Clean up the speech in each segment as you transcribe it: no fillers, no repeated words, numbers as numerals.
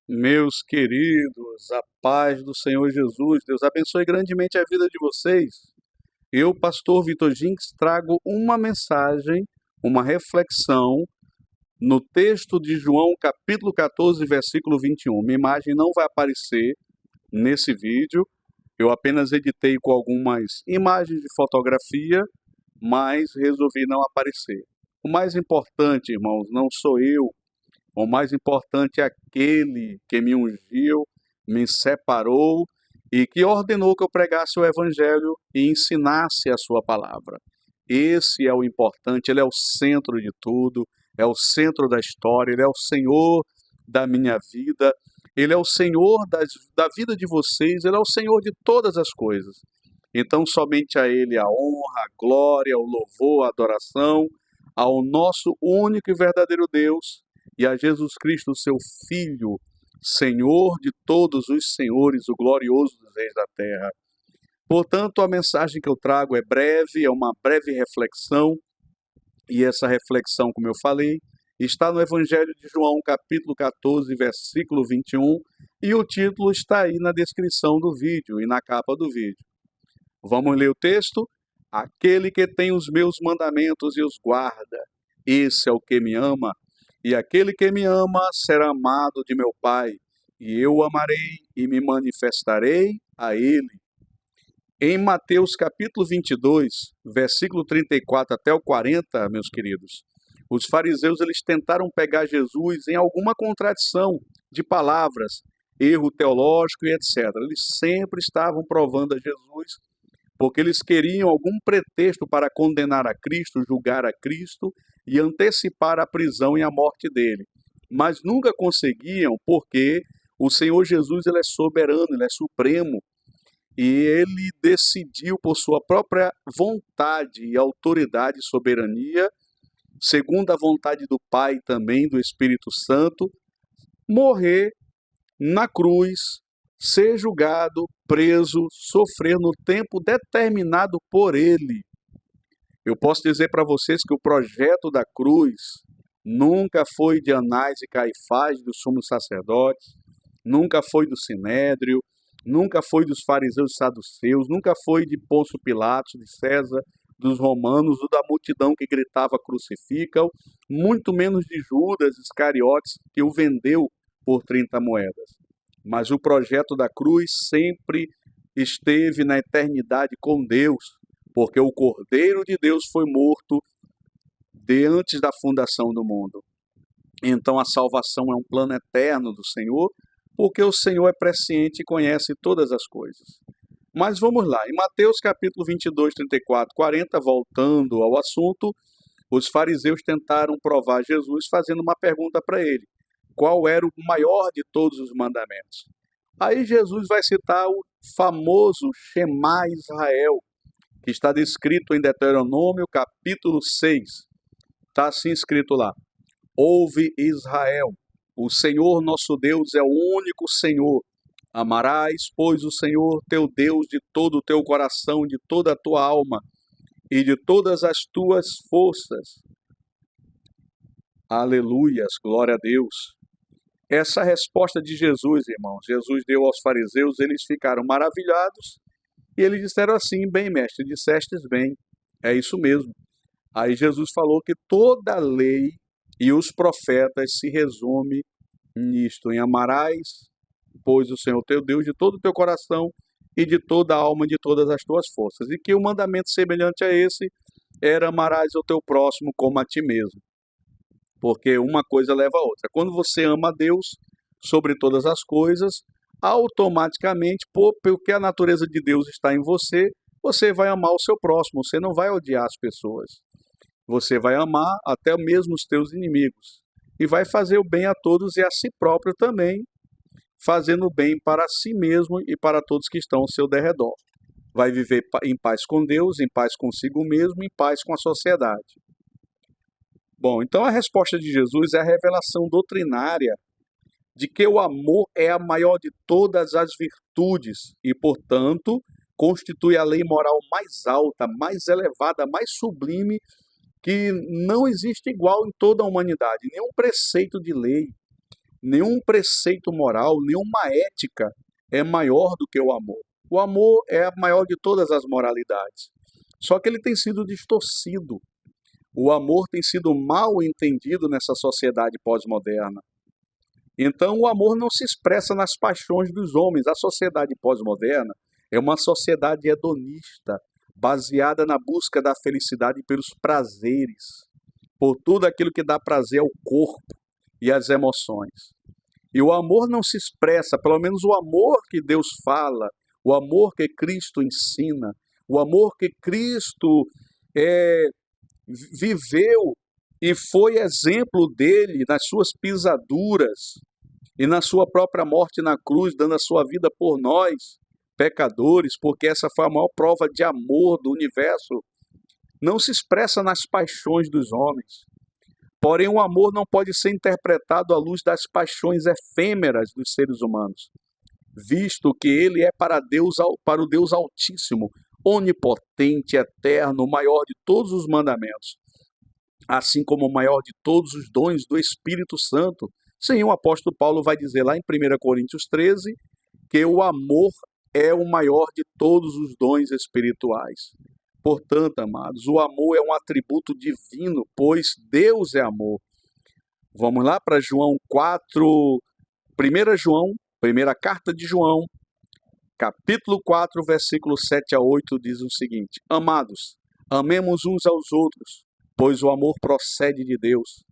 Meus queridos, a paz do Senhor Jesus, Deus abençoe grandemente a vida de vocês. Eu, pastor Vitor Jinks, trago uma mensagem, uma reflexão no texto de João, capítulo 14, versículo 21. Minha imagem não vai aparecer nesse vídeo, eu apenas editei com algumas imagens de fotografia, mas resolvi não aparecer. O mais importante, irmãos, não sou eu. O mais importante é aquele que me ungiu, me separou e que ordenou que eu pregasse o Evangelho e ensinasse a sua palavra. Esse é o importante, ele é o centro de tudo, é o centro da história, ele é o Senhor da minha vida, ele é o Senhor da vida de vocês, ele é o Senhor de todas as coisas. Então, somente a ele a honra, a glória, o louvor, a adoração, ao nosso único e verdadeiro Deus, e a Jesus Cristo, seu Filho, Senhor de todos os senhores, o glorioso dos reis da terra. Portanto, a mensagem que eu trago é breve, é uma breve reflexão, e essa reflexão, como eu falei, está no Evangelho de João, capítulo 14, versículo 21, e o título está aí na descrição do vídeo e na capa do vídeo. Vamos ler o texto? Aquele que tem os meus mandamentos e os guarda, esse é o que me ama. E aquele que me ama será amado de meu Pai, e eu o amarei e me manifestarei a ele. Em Mateus capítulo 22, versículo 34 até o 40, meus queridos, os fariseus eles tentaram pegar Jesus em alguma contradição de palavras, erro teológico e etc. Eles sempre estavam provando a Jesus, porque eles queriam algum pretexto para condenar a Cristo, julgar a Cristo e antecipar a prisão e a morte dele. Mas nunca conseguiam, porque o Senhor Jesus ele é soberano, ele é supremo, e ele decidiu por sua própria vontade e autoridade e soberania, segundo a vontade do Pai também, do Espírito Santo, morrer na cruz, ser julgado, preso, sofrer no tempo determinado por ele. Eu posso dizer para vocês que o projeto da cruz nunca foi de Anás e Caifás, dos sumos sacerdotes, nunca foi do Sinédrio, nunca foi dos fariseus e saduceus, nunca foi de Pôncio Pilatos, de César, dos romanos, ou da multidão que gritava crucifica-o, muito menos de Judas Iscariotes, que o vendeu por 30 moedas. Mas o projeto da cruz sempre esteve na eternidade com Deus, porque o Cordeiro de Deus foi morto antes da fundação do mundo. Então a salvação é um plano eterno do Senhor, porque o Senhor é presciente e conhece todas as coisas. Mas vamos lá, em Mateus capítulo 22, 34, 40, voltando ao assunto, os fariseus tentaram provar Jesus fazendo uma pergunta para ele: qual era o maior de todos os mandamentos? Aí Jesus vai citar o famoso Shema Israel, que está descrito em Deuteronômio capítulo 6. Está assim escrito lá: ouve Israel, o Senhor nosso Deus é o único Senhor. Amarás, pois, o Senhor teu Deus de todo o teu coração, de toda a tua alma e de todas as tuas forças. Aleluias, glória a Deus. Essa resposta de Jesus, irmãos, Jesus deu aos fariseus, eles ficaram maravilhados e eles disseram assim: bem, mestre, dissestes bem, é isso mesmo. Aí Jesus falou que toda a lei e os profetas se resume nisto: em amarás, pois, o Senhor teu Deus de todo o teu coração e de toda a alma e de todas as tuas forças. E que o mandamento semelhante a esse era: amarás o teu próximo como a ti mesmo. Porque uma coisa leva a outra. Quando você ama a Deus sobre todas as coisas, automaticamente, porque a natureza de Deus está em você, você vai amar o seu próximo, você não vai odiar as pessoas. Você vai amar até mesmo os teus inimigos. E vai fazer o bem a todos e a si próprio também, fazendo o bem para si mesmo e para todos que estão ao seu derredor. Vai viver em paz com Deus, em paz consigo mesmo, em paz com a sociedade. Bom, então a resposta de Jesus é a revelação doutrinária de que o amor é a maior de todas as virtudes e, portanto, constitui a lei moral mais alta, mais elevada, mais sublime, que não existe igual em toda a humanidade. Nenhum preceito de lei, Nenhum preceito moral, nenhuma ética é maior do que o amor. O amor é a maior de todas as moralidades. Só que ele tem sido distorcido. O amor tem sido mal entendido nessa sociedade pós-moderna. Então, o amor não se expressa nas paixões dos homens. A sociedade pós-moderna é uma sociedade hedonista, baseada na busca da felicidade pelos prazeres, por tudo aquilo que dá prazer ao corpo e às emoções. E o amor não se expressa, pelo menos o amor que Deus fala, o amor que Cristo ensina, o amor que Cristo viveu e foi exemplo dele nas suas pisaduras e na sua própria morte na cruz, dando a sua vida por nós, pecadores, porque essa foi a maior prova de amor do universo. Não se expressa nas paixões dos homens. Porém, o amor não pode ser interpretado à luz das paixões efêmeras dos seres humanos, visto que ele é para o Deus Altíssimo, onipotente, eterno, o maior de todos os mandamentos, assim como o maior de todos os dons do Espírito Santo. Sim, o apóstolo Paulo vai dizer lá em 1 Coríntios 13 que o amor é o maior de todos os dons espirituais. Portanto, amados, o amor é um atributo divino, pois Deus é amor. Vamos lá para João 4, primeira carta de João, capítulo 4, versículo 7 a 8, diz o seguinte: Amados, amemos uns aos outros, pois o amor procede de Deus.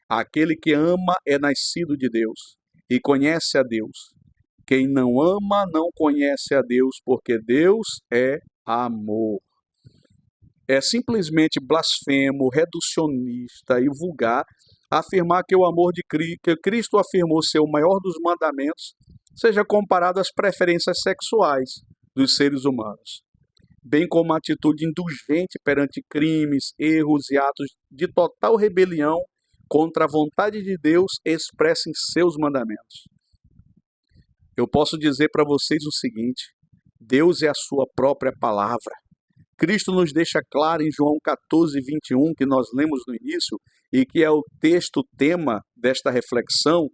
Aquele que ama é nascido de Deus e conhece a Deus. Quem não ama não conhece a Deus, porque Deus é amor. É simplesmente blasfemo, reducionista e vulgar afirmar que o amor de Cristo, que Cristo afirmou ser o maior dos mandamentos, seja comparado às preferências sexuais dos seres humanos, bem como a atitude indulgente perante crimes, erros e atos de total rebelião contra a vontade de Deus expressa em seus mandamentos. Eu posso dizer para vocês o seguinte: Deus é a sua própria palavra. Cristo nos deixa claro em João 14, 21, que nós lemos no início, e que é o texto tema desta reflexão,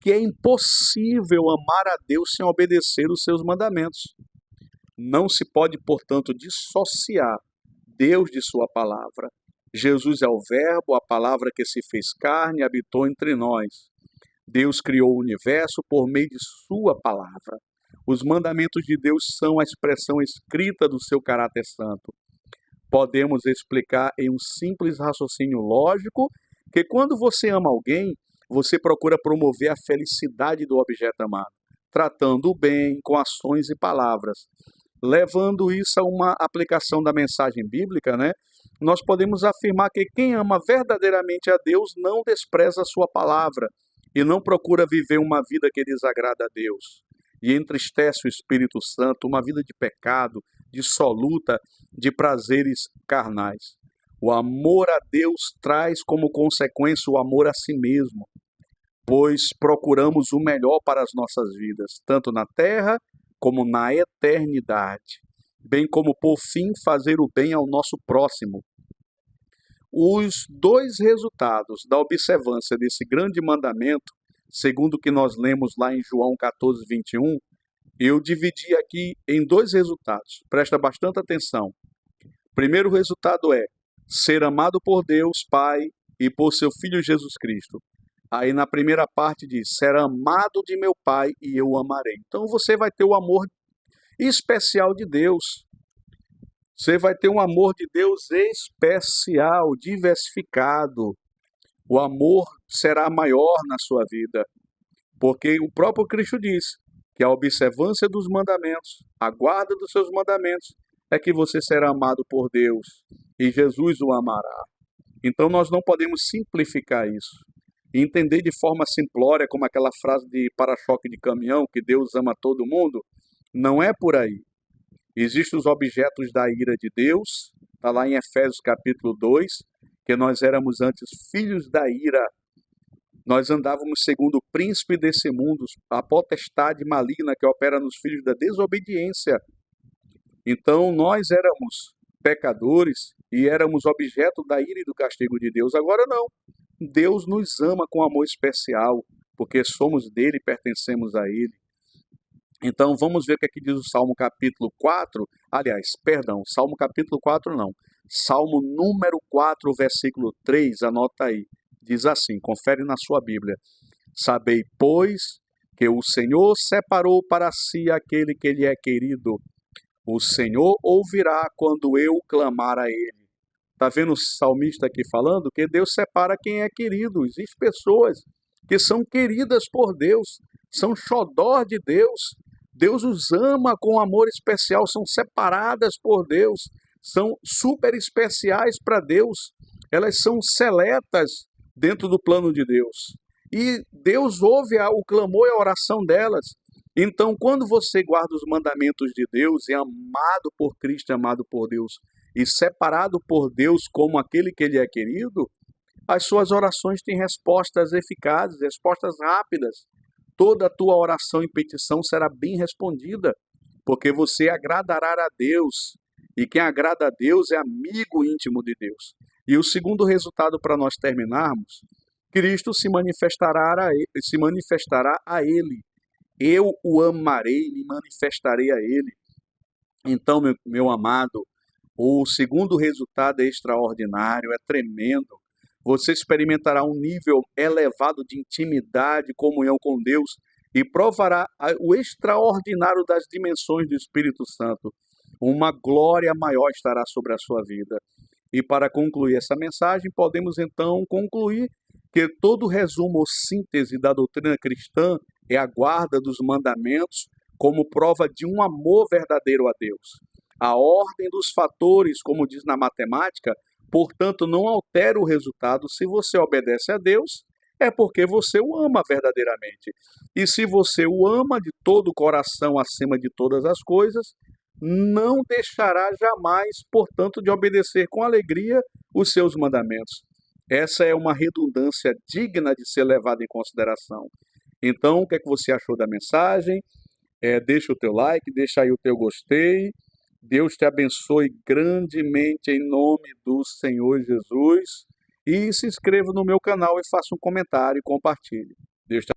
que é impossível amar a Deus sem obedecer os seus mandamentos. Não se pode, portanto, dissociar Deus de sua palavra. Jesus é o Verbo, a palavra que se fez carne e habitou entre nós. Deus criou o universo por meio de sua palavra. Os mandamentos de Deus são a expressão escrita do seu caráter santo. Podemos explicar em um simples raciocínio lógico que quando você ama alguém, você procura promover a felicidade do objeto amado, tratando o bem com ações e palavras. Levando isso a uma aplicação da mensagem bíblica, nós podemos afirmar que quem ama verdadeiramente a Deus não despreza a sua palavra e não procura viver uma vida que desagrada a Deus e entristece o Espírito Santo, uma vida de pecado, dissoluta de prazeres carnais. O amor a Deus traz como consequência o amor a si mesmo, pois procuramos o melhor para as nossas vidas, tanto na terra como na eternidade, bem como, por fim, fazer o bem ao nosso próximo. Os dois resultados da observância desse grande mandamento, segundo o que nós lemos lá em João 14, 21, eu dividi aqui em dois resultados. Presta bastante atenção. Primeiro resultado é ser amado por Deus, Pai, e por seu Filho Jesus Cristo. Aí na primeira parte diz, ser amado de meu Pai e eu o amarei. Então você vai ter o amor especial de Deus. Você vai ter um amor de Deus especial, diversificado. O amor será maior na sua vida, porque o próprio Cristo diz que a observância dos mandamentos, a guarda dos seus mandamentos, é que você será amado por Deus e Jesus o amará. Então nós não podemos simplificar isso e entender de forma simplória, como aquela frase de para-choque de caminhão, que Deus ama todo mundo. Não é por aí. Existem os objetos da ira de Deus, está lá em Efésios capítulo 2, que nós éramos antes filhos da ira. Nós andávamos segundo o príncipe desse mundo, a potestade maligna que opera nos filhos da desobediência. Então nós éramos pecadores e éramos objeto da ira e do castigo de Deus. Agora não. Deus nos ama com amor especial. porque somos dele e pertencemos a ele. Então vamos ver o que aqui diz o Salmo capítulo 4, Salmo capítulo 4 não, Salmo número 4, versículo 3, anota aí, diz assim, confere na sua Bíblia: sabei, pois, que o Senhor separou para si aquele que lhe é querido, o Senhor ouvirá quando eu clamar a ele. Está vendo o salmista aqui falando que Deus separa quem é querido. Existem pessoas que são queridas por Deus, são xodó de Deus. Deus os ama com amor especial, são separadas por Deus, são super especiais para Deus. Elas são seletas dentro do plano de Deus. E Deus ouve o clamor e a oração delas. Então, quando você guarda os mandamentos de Deus, é amado por Cristo, amado por Deus, e separado por Deus como aquele que ele é querido, as suas orações têm respostas eficazes, respostas rápidas. Toda a tua oração e petição será bem respondida, porque você agradará a Deus, e quem agrada a Deus é amigo íntimo de Deus. E o segundo resultado para nós terminarmos, Cristo se manifestará a ele. Eu o amarei, me manifestarei a ele. Então, meu amado, o segundo resultado é extraordinário, é tremendo. Você experimentará um nível elevado de intimidade, comunhão com Deus e provará o extraordinário das dimensões do Espírito Santo. Uma glória maior estará sobre a sua vida. E para concluir essa mensagem, podemos então concluir que todo resumo ou síntese da doutrina cristã é a guarda dos mandamentos como prova de um amor verdadeiro a Deus. A ordem dos fatores, como diz na matemática, portanto, não altera o resultado. Se você obedece a Deus, é porque você o ama verdadeiramente. E se você o ama de todo o coração acima de todas as coisas, não deixará jamais, portanto, de obedecer com alegria os seus mandamentos. Essa é uma redundância digna de ser levada em consideração. Então, o que é que você achou da mensagem? Deixa o teu like, deixa aí o teu gostei. Deus te abençoe grandemente em nome do Senhor Jesus. E se inscreva no meu canal e faça um comentário e compartilhe. Deus te